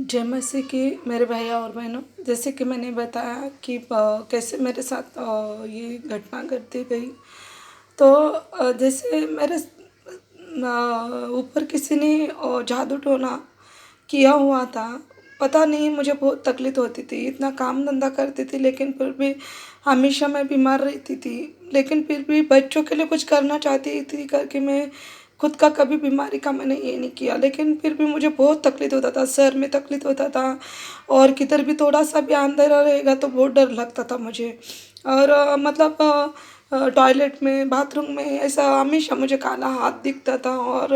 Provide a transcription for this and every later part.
जय मसीह की मेरे भैया और बहनों, जैसे कि मैंने बताया कि कैसे मेरे साथ ये घटना घटती गई। तो जैसे मेरे ऊपर किसी ने जादू टोना किया हुआ था। पता नहीं, मुझे बहुत तकलीफ़ होती थी, इतना काम धंधा करती थी लेकिन फिर भी हमेशा मैं बीमार रहती थी। लेकिन फिर भी बच्चों के लिए कुछ करना चाहती थी करके मैं खुद का कभी बीमारी का मैंने ये नहीं किया। लेकिन फिर भी मुझे बहुत तकलीफ़ होता था, सर में तकलीफ़ होता था और किधर भी थोड़ा-सा भी अंधेरा रहेगा तो बहुत डर लगता था मुझे। और मतलब टॉयलेट में, बाथरूम में ऐसा हमेशा मुझे काला हाथ दिखता था और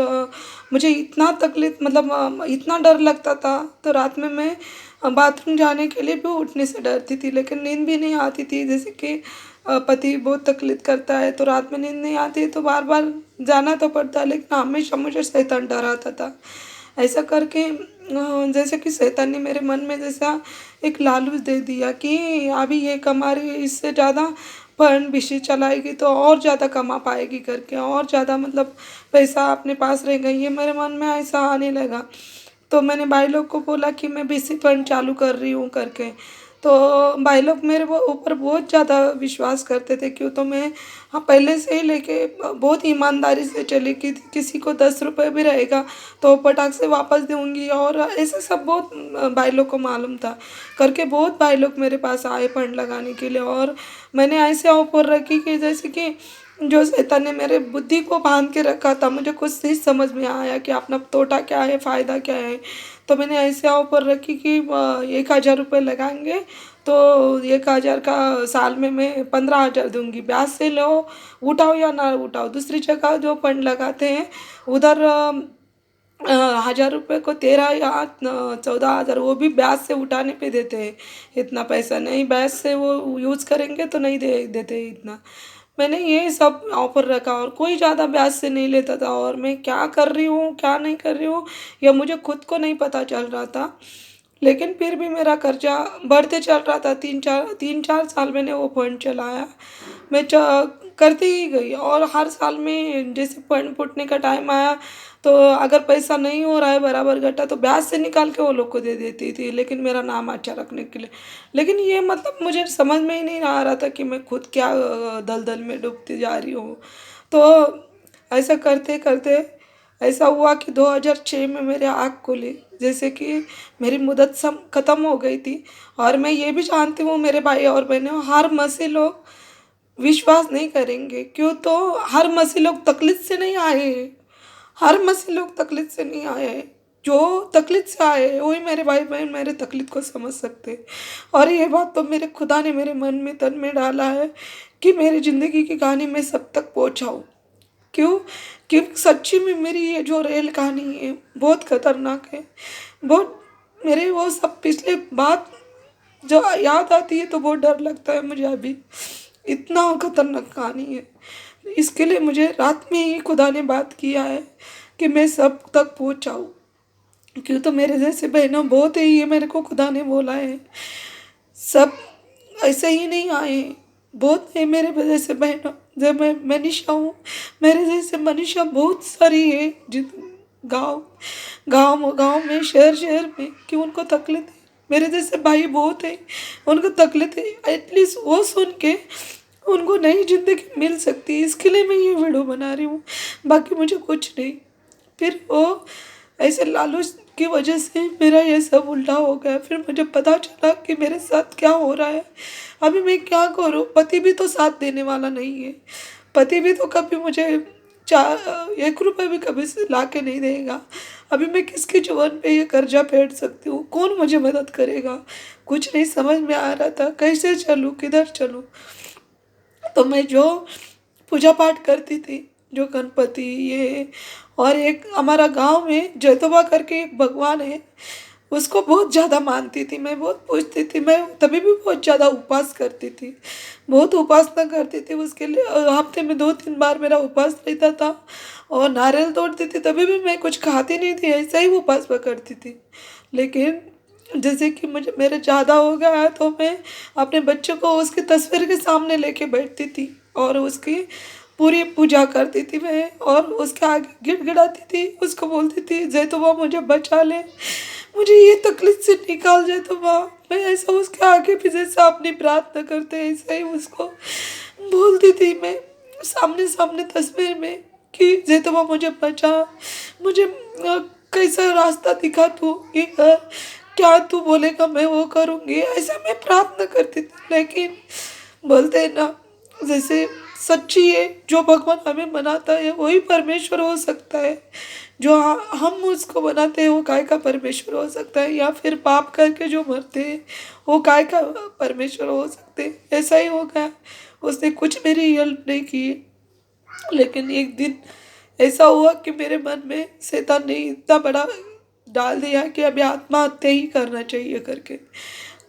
मुझे इतना तकलीफ़ मतलब इतना डर लगता था। तो रात में मैं बाथरूम जाने के लिए भी उठने से डरती थी, लेकिन नींद भी नहीं आती थी। जैसे कि पति बहुत तकलीफ़ करता है तो रात में नींद नहीं आती तो बार-बार जाना तो पड़ता है, लेकिन हमेशा मुझे शैतान डराता था। ऐसा करके जैसे कि शैतान ने मेरे मन में जैसा एक लालच दे दिया कि अभी ये कमा रही है, इससे ज़्यादा फंड बेशि चलाएगी तो और ज़्यादा कमा पाएगी करके, और ज़्यादा मतलब पैसा अपने पास रहेगा, ये मेरे मन में ऐसा आने लगा। तो मैंने भाई लोग को बोला कि मैं बीसी फंड चालू कर रही हूँ करके। तो भाई लोग मेरे वो ऊपर बहुत ज़्यादा विश्वास करते थे, क्यों तो मैं हाँ, पहले से ही लेके बहुत ईमानदारी से चली कि किसी को 10 रुपए भी रहेगा तो फटाक से वापस दूँगी, और ऐसे सब बहुत भाई लोग को मालूम था करके बहुत भाई लोग मेरे पास आए फंड लगाने के लिए। और मैंने ऐसे ऑफ़र रखी कि जैसे कि जो शैतान ने मेरे बुद्धि को बाँध के रखा था, मुझे कुछ नहीं समझ में आया कि अपना तोटा क्या है, फ़ायदा क्या है। तो मैंने ऐसे ऑफ़र रखी कि 1000 रुपए लगाएँगे तो 1000 का साल में मैं 15,000 दूँगी। ब्याज से लो, उठाओ या ना उठाओ। दूसरी जगह जो फंड लगाते हैं उधर 1000 रुपए को 13 या 14,000 वो भी ब्याज से उठाने पे देते हैं। इतना पैसा नहीं, ब्याज से वो यूज़ करेंगे तो नहीं दे देते इतना। मैंने ये सब ऑफ़र रखा और कोई ज़्यादा ब्याज से नहीं लेता था, और मैं क्या कर रही हूँ, क्या नहीं कर रही हूँ, ये मुझे खुद को नहीं पता चल रहा था। लेकिन फिर भी मेरा कर्जा बढ़ते चल रहा था। 3-4 साल मैंने वो फंड चलाया। मैं करती ही गई और हर साल में जैसे फंड फूटने का टाइम आया तो अगर पैसा नहीं हो रहा है बराबर घटा तो ब्याज से निकाल के वो लोग को दे देती थी, लेकिन मेरा नाम अच्छा रखने के लिए। लेकिन ये मतलब मुझे समझ में ही नहीं आ रहा था कि मैं खुद क्या दलदल में डूबती जा रही हूँ। तो ऐसा करते-करते ऐसा हुआ कि 2006 में मेरे आँख खुली। जैसे कि मेरी मुदत सम ख़त्म हो गई थी, और मैं ये भी जानती हूँ मेरे भाई और बहनों, हर मसीह लोग विश्वास नहीं करेंगे, क्यों तो हर मसीह लोग तकलीफ़ से नहीं आए हैं। हर मसीह लोग तकलीफ़ से नहीं आए हैं। जो तकलीफ़ से आए हैं वही मेरे भाई-बहन मेरे तकलीफ़ को समझ सकते हैं। और ये बात तो मेरे खुदा ने मेरे मन में तन में डाला है कि मेरी ज़िंदगी की कहानी मैं सब तक पहुँचाऊँ। क्यों? क्योंकि सच्ची में मेरी ये जो रियल कहानी है बहुत खतरनाक है। बहुत मेरे वो सब पिछले बात जो याद आती है तो बहुत डर लगता है मुझे अभी। इतना खतरनाक कहानी है। इसके लिए मुझे रात में ही खुदा ने बात किया है कि मैं सब तक पहुँचाऊँ। क्यों तो मेरे जैसे बहनों बहुत है, ये मेरे को खुदा ने बोला है। सब ऐसे ही नहीं आए हैं, बहुत है मेरे जैसे बहनों। जब मैं मनीषा हूँ, मेरे जैसे मनीषा बहुत सारी है जिन गाँव गाँव में, शहर में कि उनको तकलीफ है। मेरे जैसे भाई बहुत है, उनको तकलीफ है। एटलीस्ट वो सुन के उनको नई ज़िंदगी मिल सकती है, इसके लिए मैं ये वीडियो बना रही हूँ, बाकी मुझे कुछ नहीं। फिर वो ऐसे लालच की वजह से मेरा ये सब उल्टा हो गया। फिर मुझे पता चला कि मेरे साथ क्या हो रहा है। अभी मैं क्या करूँ? पति भी तो साथ देने वाला नहीं है। पति भी तो कभी मुझे 1 रुपए भी कभी से ला के नहीं देगा। अभी मैं किसके जुबान पे ये कर्जा फेड सकती हूँ? कौन मुझे मदद करेगा? कुछ नहीं समझ में आ रहा था, कैसे चलूँ, किधर चलूँ? तो मैं जो पूजा पाठ करती थी, जो गणपति ये, और एक हमारा गाँव में जैतोबा करके एक भगवान है, उसको बहुत ज़्यादा मानती थी मैं, बहुत पूजती थी मैं, तभी भी बहुत ज़्यादा उपवास करती थी, बहुत उपासना करती थी उसके लिए। हफ्ते में 2-3 बार मेरा उपवास रहता था, और नारियल तोड़ती थी तभी भी मैं कुछ खाती नहीं थी, ऐसा ही उपवास पकड़ती थी। लेकिन जैसे कि मुझे मेरे ज़्यादा हो गया है तो मैं अपने बच्चों को उसकी तस्वीर के सामने लेके बैठती थी और उसकी पूरी पूजा करती थी मैं, और उसके आगे गिड़गिड़ाती थी, उसको बोलती थी जैतूबा मुझे बचा ले, मुझे ये तकलीफ से निकाल जाए तो माँ, मैं ऐसा उसके आगे भी जैसा अपनी प्रार्थना करते ऐसा ही उसको बोलती थी मैं सामने सामने तस्वीर में कि जे तो माँ मुझे बचा, मुझे कैसा रास्ता दिखा तू, ये कर, क्या तू बोलेगा मैं वो करूँगी, ऐसा मैं प्रार्थना करती थी। लेकिन बोलते हैं ना, जैसे सच्ची है जो भगवान हमें बनाता है वही परमेश्वर हो सकता है, जो हम उसको बनाते हैं वो काय का परमेश्वर हो सकता है, या फिर पाप करके जो मरते हैं वो काय का परमेश्वर हो सकते हैं। ऐसा ही हो गया, उसने कुछ मेरी हेल्प नहीं की। लेकिन एक दिन ऐसा हुआ कि मेरे मन में शैतान ने इतना बड़ा डाल दिया कि अभी आत्महत्या ही करना चाहिए करके।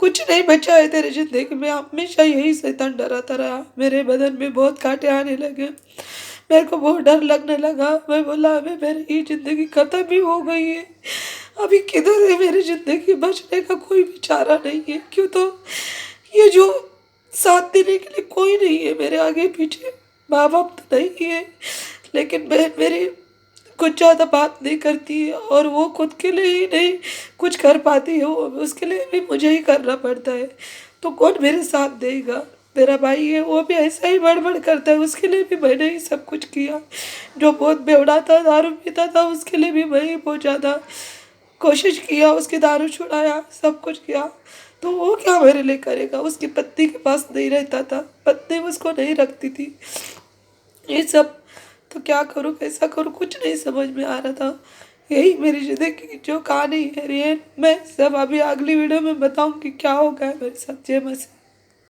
कुछ नहीं बचा है तेरी ज़िंदगी में, हमेशा यही शैतान डराता रहा। मेरे बदन में बहुत कांटे आने लगे, मेरे को बहुत डर लगने लगा। मैं बोला अबे मेरी ये ज़िंदगी ख़त्म ही हो गई है, अभी किधर है मेरी ज़िंदगी, बचने का कोई भी चारा नहीं है। क्यों तो ये जो साथ देने के लिए कोई नहीं है मेरे आगे पीछे, माँ बाप तो नहीं है, लेकिन बहन मेरी कुछ ज़्यादा बात नहीं करती है और वो खुद के लिए ही नहीं कुछ कर पाती है, वो उसके लिए भी मुझे ही करना पड़ता है। तो कौन मेरे साथ देगा? मेरा भाई है वो भी ऐसा ही बड़बड़ करता है, उसके लिए भी मैंने ही सब कुछ किया। जो बहुत बेवड़ा था, दारू पीता था, उसके लिए भी मैं ही बहुत ज़्यादा कोशिश किया, उसकी दारू छुड़ाया, सब कुछ किया। तो वो क्या मेरे लिए करेगा? उसकी पत्नी के पास नहीं रहता था, पत्नी उसको नहीं रखती थी, ये सब। तो क्या करूँ, कैसा करूँ, कुछ नहीं समझ में आ रहा था। यही मेरी ज़िंदगी की जो कहानी है रियल, मैं सब अभी अगली वीडियो में बताऊँगी क्या हो गया मेरे साथ। जय मसीह।